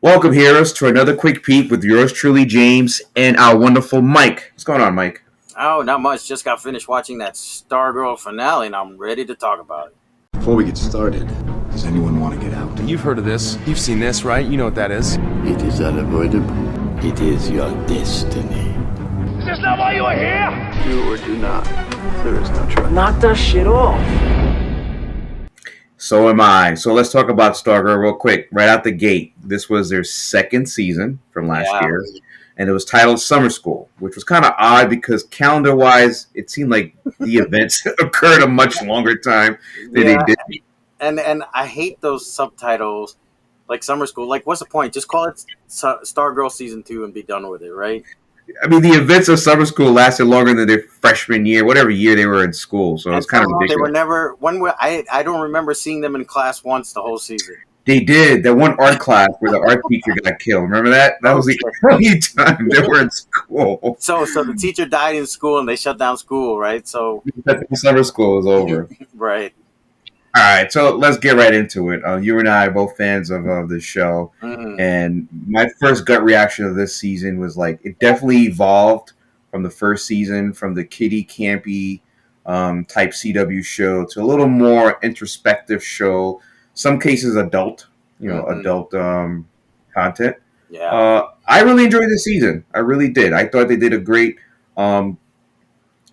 Welcome, heroes, to another quick peek with yours truly, James, and our wonderful Mike. What's going on, Mike? Oh, not much. Just got finished watching that Stargirl finale, and I'm ready to talk about it. Before we get started, does anyone want to get out? You've heard of this. You've seen this, right? You know what that is. It is unavoidable. It is your destiny. Is this not why you are here? Do or do not. There is no try. Knock that shit off. So am I. So let's talk about Stargirl real quick. Right out the gate, this was their second season from last year, and it was titled Summer School, which was kind of odd because calendar-wise, it seemed like the events occurred a much longer time than they did. And I hate those subtitles, like Summer School. Like, what's the point? Just call it Stargirl Season 2 and be done with it, right? I mean, the events of summer school lasted longer than their freshman year, whatever year they were in school. So it's kind of ridiculous. They were never I don't remember seeing them in class once the whole season. They did. That one art class where the art teacher got killed. Remember that? That was the only time they were in school. So the teacher died in school and they shut down school, right? So summer school was over. Right. All right, so let's get right into it. You and I are both fans of the show, and my first gut reaction of this season was like it definitely evolved from the first season, from the kiddie campy type CW show to a little more introspective show. Some cases adult, adult content. Yeah, I really enjoyed this season. I really did. I thought they did a great.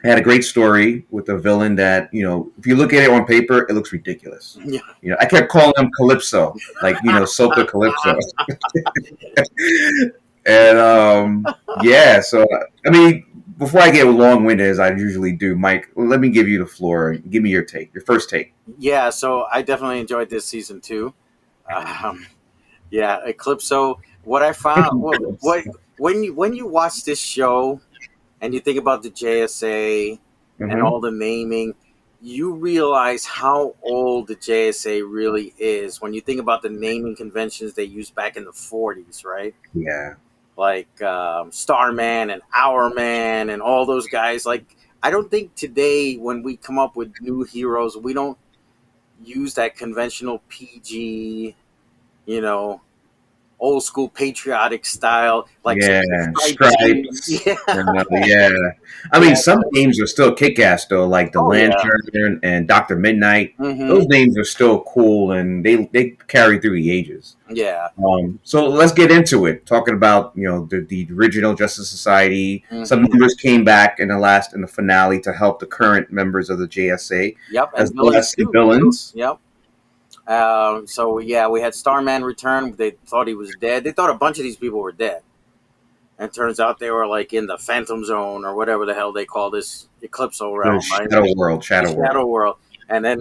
Had a great story with a villain that, if you look at it on paper, it looks ridiculous. Yeah. I kept calling him Calypso, like, Sopa Calypso. And, so, I mean, before I get long-winded, as I usually do, Mike, let me give you the floor. Give me your first take. Yeah, so I definitely enjoyed this season, too. Eclipse. So what I found, when you watch this show, and you think about the JSA and all the naming, you realize how old the JSA really is when you think about the naming conventions they used back in the 40s, right? Yeah. Like Starman and Hourman and all those guys. Like, I don't think today when we come up with new heroes, we don't use that conventional PG, old school patriotic style, like stripes. Yeah. I mean, some names are still kick-ass though, like the Lantern and Dr. Midnight. Those names are still cool, and they carry through the ages. Yeah. So let's get into it. Talking about the original Justice Society. Some members came back in the finale to help the current members of the JSA. Yep, as well as the villains. Yep. We had Starman return. They thought he was dead. They thought a bunch of these people were dead. And it turns out they were like in the Phantom Zone or whatever the hell they call this Eclipse realm, right? Shadow World. And then,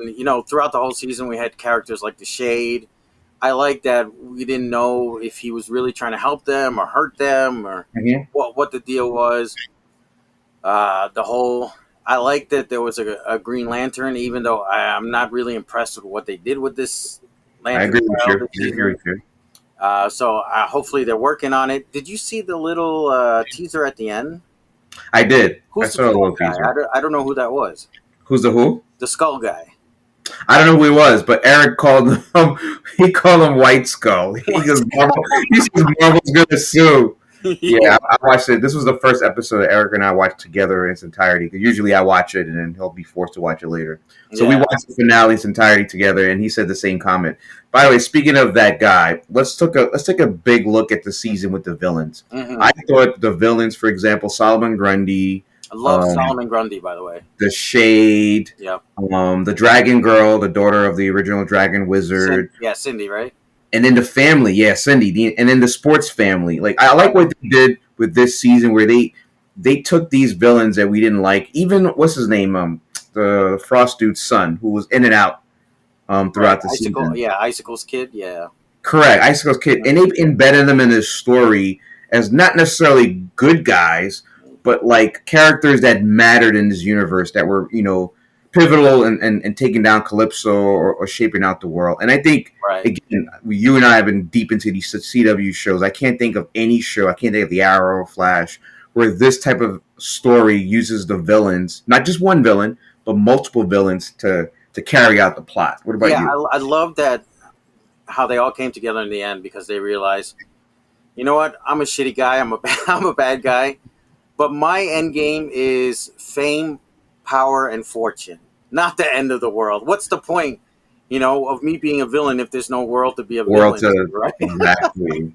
throughout the whole season we had characters like the Shade. I like that we didn't know if he was really trying to help them or hurt them or what the deal was. I like that there was a Green Lantern, even though I'm not really impressed with what they did with this lantern. I agree with you. So hopefully they're working on it. Did you see the little teaser at the end? I did. Who's I saw a little guy? teaser. I don't know who that was. Who's the who? The Skull guy. I don't know who he was, but Eric called him. He called him White Skull. He says Marvel's gonna sue. Yeah, I watched it. This was the first episode that Eric and I watched together in its entirety. Because usually I watch it and then he'll be forced to watch it later. So we watched the finale in its entirety together, and he said the same comment. By the way, speaking of that guy, let's take a big look at the season with the villains. I thought the villains, for example, Solomon Grundy. I love Solomon Grundy, by the way. The Shade. Yeah. The Dragon Girl, the daughter of the original Dragon Wizard. Cindy, right? And then the family, Cindy, and then the sports family. Like, I like what they did with this season, where they took these villains that we didn't like. Even what's his name, the Frost dude's son, who was in and out throughout the season. Yeah, Icicle's kid. Yeah, correct, Icicle's kid, and they embedded them in this story as not necessarily good guys, but like characters that mattered in this universe that were pivotal and taking down Calypso or shaping out the world. And I think, again, you and I have been deep into these CW shows. I can't think of any show, I can't think of the Arrow or Flash, where this type of story uses the villains, not just one villain, but multiple villains to carry out the plot. What about you? I love that how they all came together in the end because they realized You know what? I'm a shitty guy. I'm a bad guy. But my end game is fame, power, and fortune. Not the end of the world. What's the point, of me being a villain if there's no world to be a World villain to, to right? exactly.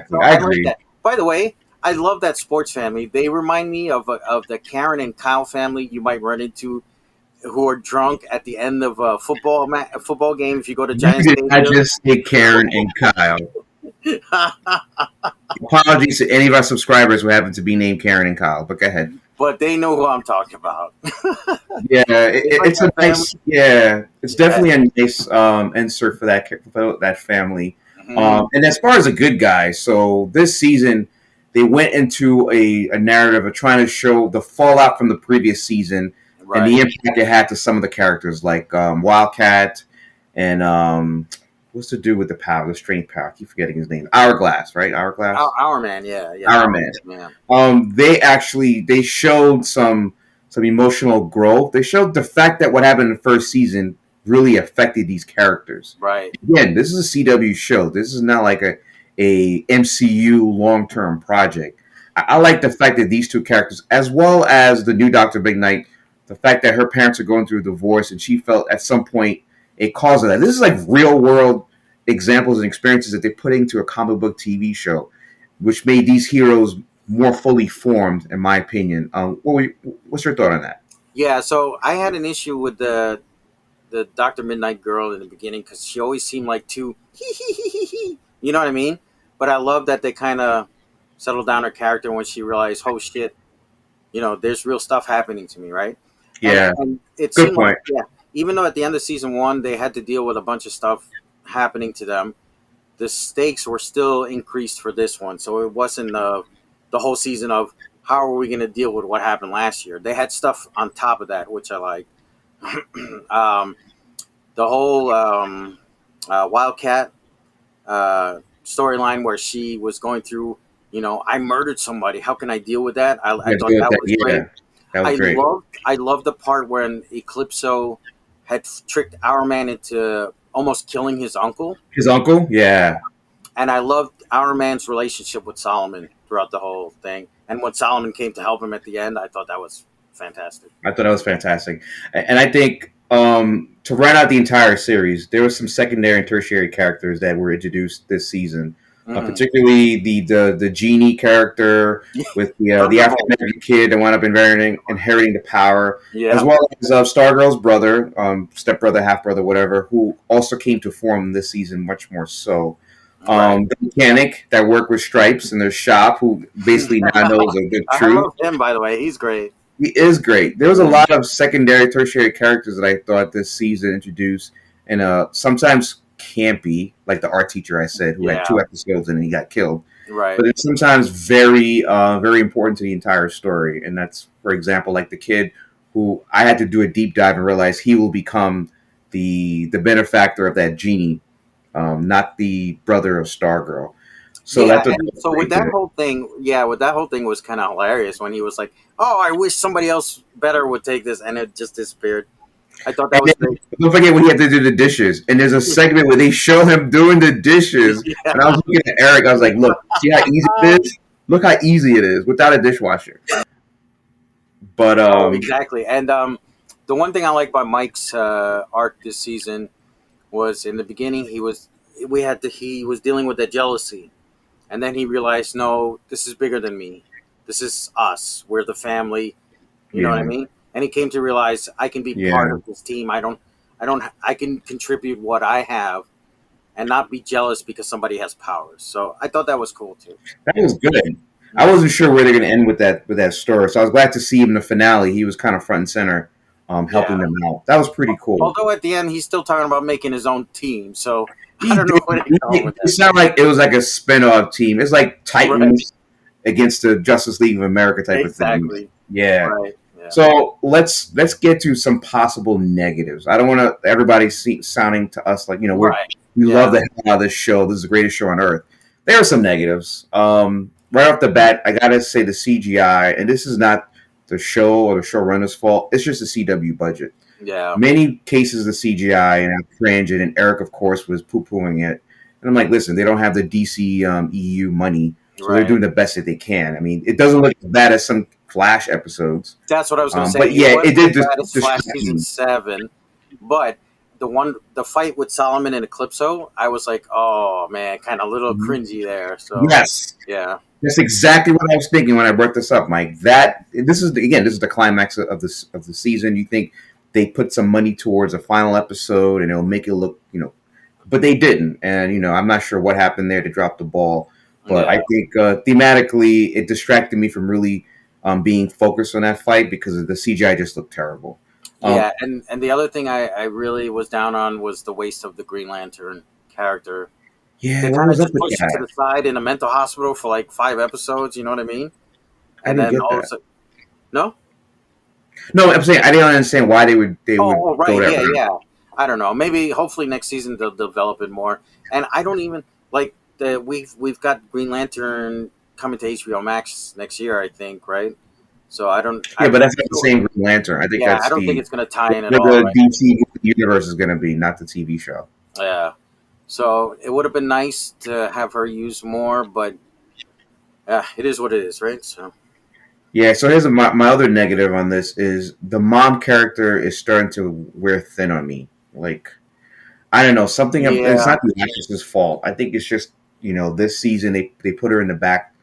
So I I like agree. that. By the way, I love that sports family. They remind me of the Karen and Kyle family you might run into, who are drunk at the end of a football game if you go to You Giant did not Stadium. just say Karen and Kyle. Apologies to any of our subscribers who happen to be named Karen and Kyle, but go ahead. But they know who I'm talking about. Yeah, It's like it's a that family. nice. Yeah, it's Yeah. definitely a nice insert for that family. Mhm. And as far as a good guy, so this season they went into a narrative of trying to show the fallout from the previous season and the Right. impact it had to some of the characters, like Wildcat and what's to do with the power, the strange power. I keep forgetting his name. Hourglass, right? Hourglass. Our man, yeah, yeah, Our our Man. man. They showed some emotional growth. They showed the fact that what happened in the first season really affected these characters. Right. Again, this is a CW show. This is not like a MCU long term project. I like the fact that these two characters, as well as the new Doctor Big Night, the fact that her parents are going through a divorce and she felt at some point a cause of that. This is like real world examples and experiences that they put into a comic book TV show, which made these heroes more fully formed, in my opinion. What's your thought on that? Yeah. So I had an issue with the Doctor Midnight girl in the beginning because she always seemed like too you know what I mean? But I love that they kind of settled down her character when she realized, oh shit, there's real stuff happening to me, right? And Yeah, and it good seemed like, point. yeah, even though at the end of season one they had to deal with a bunch of stuff happening to them, the stakes were still increased for this one. So it wasn't the whole season of how are we going to deal with what happened last year. They had stuff on top of that, which I like. um, the whole Wildcat storyline where she was going through, I murdered somebody. How can I deal with that? I Yeah, thought deal with that that. was great. Yeah, that was great. I loved the part when Eclipso had tricked our man into almost killing his uncle, His uncle. Yeah, and I loved our man's relationship with Solomon throughout the whole thing. And when Solomon came to help him at the end, I thought that was fantastic. I thought that was fantastic, and I think to run out the entire series, there were some secondary and tertiary characters that were introduced this season, Mm. particularly the genie character with the African Thunderbolt. American kid that wound up inheriting the power, as Yeah. well as Stargirl's brother, stepbrother, half brother, whatever, who also came to form this season much more so. Right. The mechanic that worked with Stripes in their shop, who basically now knows the I truth. love him, by the way. He's great. He is great. There was a lot of secondary, tertiary characters that I thought this season introduced, and sometimes campy, like the art teacher I said, who had Yeah. 2 episodes and he got killed. Right. But it's sometimes very important to the entire story, and that's, for example, like the kid who I had to do a deep dive and realize he will become the benefactor of that genie, not the brother of Stargirl. So Yeah, that's what and was so with great that there. whole thing, was kind of hilarious when he was like, "Oh, I wish somebody else better would take this," and it just disappeared. I thought that And was then great. don't forget when he had to do the dishes. And there's a segment where they show him doing the dishes. And I was looking at Eric. I was like, "Look, see how easy it is. Look how easy it is without a dishwasher." But Oh, exactly. And the one thing I like about Mike's arc this season was in the beginning he was dealing with that jealousy, and then he realized, no, this is bigger than me. This is us. We're the family. You know what I yeah, mean? And he came to realize I can be part yeah, of this team. I can contribute what I have and not be jealous because somebody has powers. So I thought that was cool too. that was good. I Yeah. wasn't sure where they're going to end with that story, so I was glad to see him in the finale. He was kind of front and center, helping Yeah. them out. That was pretty cool. Although at the end he's still talking about making his own team. So I don't know where they're going with It that. sounded like it was like a spin-off team. It's like Right. Titans against the Justice League of America type of thing. Exactly. Yeah. Right. Yeah. So let's get to some possible negatives. I don't want to everybody sounding to us like Right. we Yeah. love the hell out of this show. This is the greatest show on earth. There are some negatives. Right off the bat, I gotta say the CGI, and this is not the show or the showrunner's fault. It's just the CW budget. Yeah. Many cases of CGI and cringe, and Eric, of course, was poo pooing it. And I'm like, listen, they don't have the DC EU money, so they're Right. doing the best that they can. I mean, it doesn't look as bad as some Flash episodes, That's what I was going to say. but It yeah, it wasn't did as bad as Flash distract season me. 7, but the fight with Solomon and Eclipso, I was like, oh man, kind of a little Mhm. cringy there. So Yes, yeah, that's exactly what I was thinking when I brought this up, Mike. This is the climax of the season. You think they put some money towards a final episode and it'll make it look, but they didn't. And I'm not sure what happened there to drop the ball. But yeah, I think thematically, it distracted me from really being focused on that fight because the CGI just looked terrible. Um, yeah. And the other thing I really was down on was the waste of the Green Lantern character. yeah, They what kind of was up just with pushed it to that? the side in a mental hospital for like 5 episodes. You know what I mean? I And didn't then get all of a that. sudden, no. No, I'm saying I didn't understand why they would go Right, that yeah, route. yeah. I don't know. Maybe hopefully next season they'll develop it more. And I don't even like we've got Green Lantern coming to HBO Max next year, I think, right? So I don't Yeah, I but that's not the same Green Lantern. I think yeah, I that's don't think the it's gonna tie in at where all, the right? DC universe is going to be, not the TV show. Yeah. So it would have been nice to have her used more, but it is what it is, right? So Yeah, so here's my other negative on this is the mom character is starting to wear thin on me. Like, I don't know, something, it's yeah, not the actress's fault. I think it's just, this season they put her in the back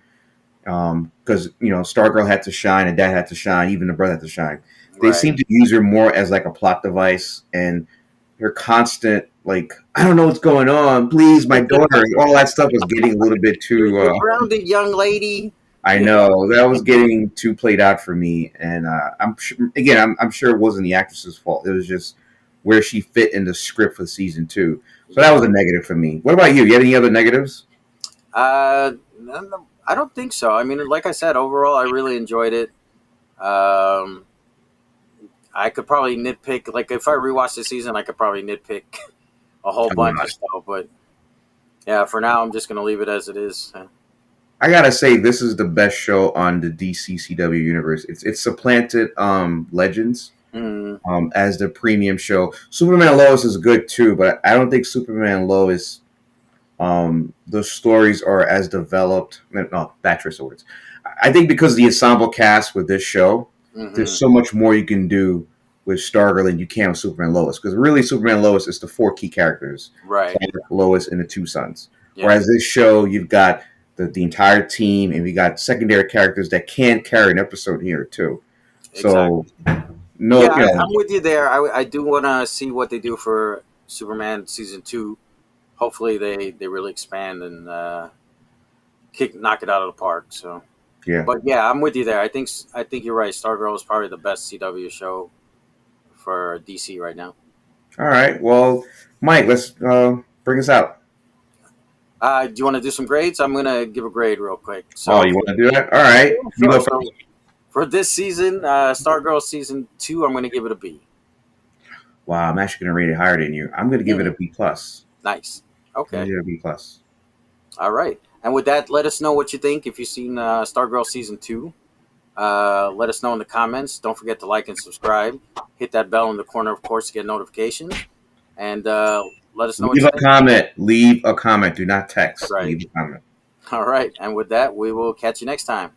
because, Stargirl had to shine and Dad had to shine, even the brother had to shine. They right. seem to use her more as like a plot device, and her constant, like, I don't know what's going on, please, my daughter, all that stuff was getting a little bit too. You're grounded, young lady. I Yeah. know that was getting too played out for me, and I'm sure it wasn't the actress's fault. It was just where she fit in the script for season 2. So that was Yeah. a negative for me. What about you? You have any other negatives? No, I don't think so. I mean, like I said, overall, I really enjoyed it. Um, I could probably nitpick, like if I rewatch the season, I could probably nitpick a whole A bunch of lot. stuff. But yeah, for now, I'm just gonna leave it as it is. I gotta say, this is the best show on the DCCW universe. It's supplanted Legends Mm, as the premium show. Superman and Lois is good too, but I don't think Superman and Lois the stories are as developed. No, Battery words. I think because of the ensemble cast with this show, hmm. there's so much more you can do with Stargirl than you can with Superman and Lois. Because really, Superman and Lois is the 4 key characters: Right. Clark, Lois, and the 2 sons. Yeah. Whereas this show, you've got the entire team, and we got secondary characters that can carry an episode here too. So Exactly. no, Yeah, I'm with you there. I do want to see what they do for Superman season 2. Hopefully, they really expand and knock it out of the park. So. yeah. But yeah, I'm with you there. I think you're right. Stargirl is probably the best CW show for DC right now. All right. Well, Mike, let's bring us out. Do you want to do some grades? I'm gonna give a grade real quick. Oh, So you want to do that? All right. yeah, You go sure. first. So for this season, Stargirl season 2, I'm gonna give it a B. Wow, I'm actually going to rate it higher than you. I'm going to give it a Mm, B plus. nice. I'm going Okay. to give it a B plus. All right. And with that, let us know what you think if you've seen Stargirl season 2. Let us know in the comments. Don't forget to like and subscribe. Hit that bell in the corner, of course, to get notifications. And let us know what Leave you a think. comment. Leave a comment. Do not text. Right. Leave a comment. All right. And with that, we will catch you next time.